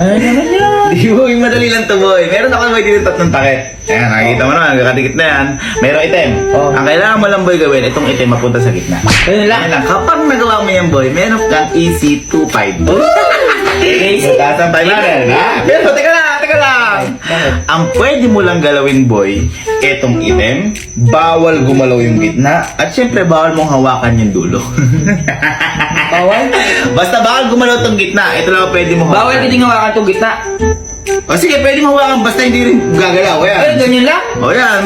Ano naman yan? Di boy, madali lang to boy. Meron ako may dito tatlong takip. Ayan, nakikita mo naman, kakadikit na yan. Merong item. Oh. Ang kailangan mo lang boy gawin, itong item mapunta sa gitna. Ayun lang. Ayan lang, kapag nagawa mo yan boy, meron kang easy 2-5. Easy? Sasampay natin, ha? Pero teka lang. Ang pwede mo lang galawin boy, etong item, bawal gumalaw yung gitna, at syempre bawal mong hawakan yung dulo. Bawal? Basta bawal gumalaw tong gitna, ito lang ang pwede mo hawakan. Bawal kiting hawakan itong gitna. O sige, pwede mo hawakan basta hindi rin gagalaw, Ay, yan. ganyan lang? O yan,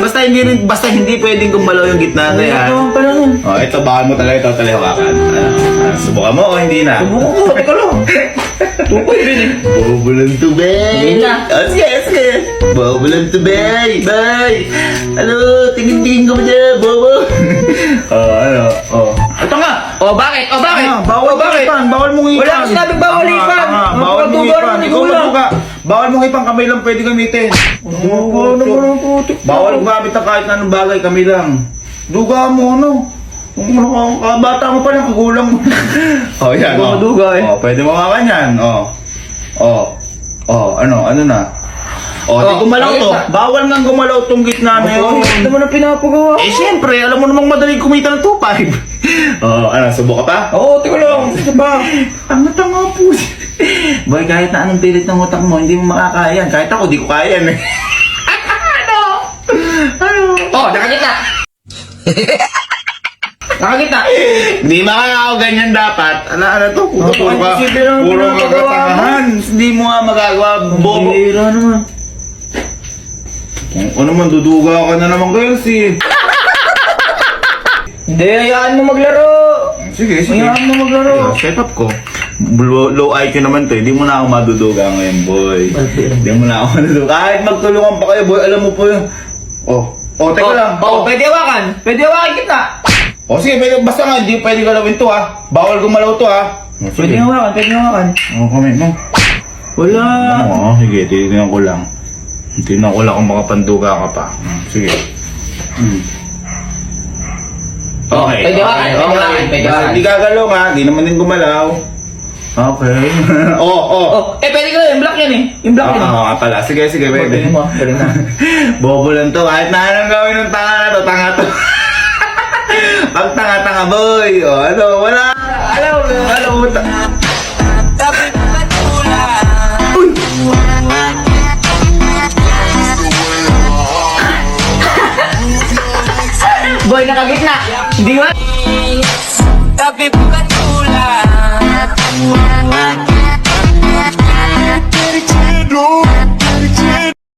basta hindi pwedeng gumalaw yung gitna na yan. Ano pala nun? O ito, bawal mo talaga totally hawakan. Subukan mo o hindi na? Subukan ko, teka lang. Tukoy din eh. Bobulan to bay. Hindi na. Sige. Bobulan to bay. Bay. Ano, tingin-tingin ko mo dyan, bobo. Ito nga. O bakit? O bakit? Bawal O bakit? ipan. Bawal mong ipan. Wala akong sinabing bawal ipan. Bawal mong Magpapatubo ipan. naman, Ikaw ikaw lang. magbuka. Bawal mong ipan. Kamay lang pwede gamitin. Bawal gumamit ng kahit anong bagay. Kami lang. Duga mo, ano? Bata mo pa lang, kagulang mo. Yan. Hindi ko maduga eh. Pwede mo nga kanyan. Ano na? Di gumalaw ayun to. na. Bawal nga gumalaw tong gitna na yun. Ano mo na pinapagawa? Eh, syempre, alam mo namang madaling kumita ng 2.5. Subok ka pa? Oo, teka lang. Isa ba? Ang tanga po. Boy, kahit na anong pilit ng utak mo, hindi mo makakaya yan. Kahit ako, di ko kaya yan eh. Oh, nakakita. Nakakita. Hindi makakao ganyan dapat. Ano to? Puro ka. Sige lang, Puro ka pinapagawa mo. katangahan. Hindi mo nga magagawa. Bobo. Bira naman. Ano man, duduga ka na naman kayo si. Hindi, hayaan mo maglaro. Sige. Hayaan mo maglaro. Set up ko. Low IQ naman to. Hindi mo na ako maduduga ngayon, boy. Hindi mo na ako maduduga. Kahit magtulungan pa kayo, boy. Alam mo po yun. Teka lang. Pwede hawakan. Pwede hawakan kita. Sige, basta nga, hindi pwede galawin to ha. Bawal gumalaw to ha. Pwede hawakan. Pwede hawakan. Comment mo. Wala. Sige, titignan ko lang. Tingnan ko lang kung makapanduga ka pa. Sige. Okay. Pwede hawakan. Pwede hawakan. Pwede hawakan. Hindi gagalaw ha, di naman din gumalaw. Okay. Pwede ko yung block yan eh. Yung block yan. Oo nga pala. Sige, pwede. Pwede mo. Pwede na. Bobo lang to. Kahit na anong gawin ng tanga na to, tanga to. Pag tanga-tanga boy. Wala. Alam mo. Uy! Boy, nakagitna. Hindi ba? Tapi bukan tulang.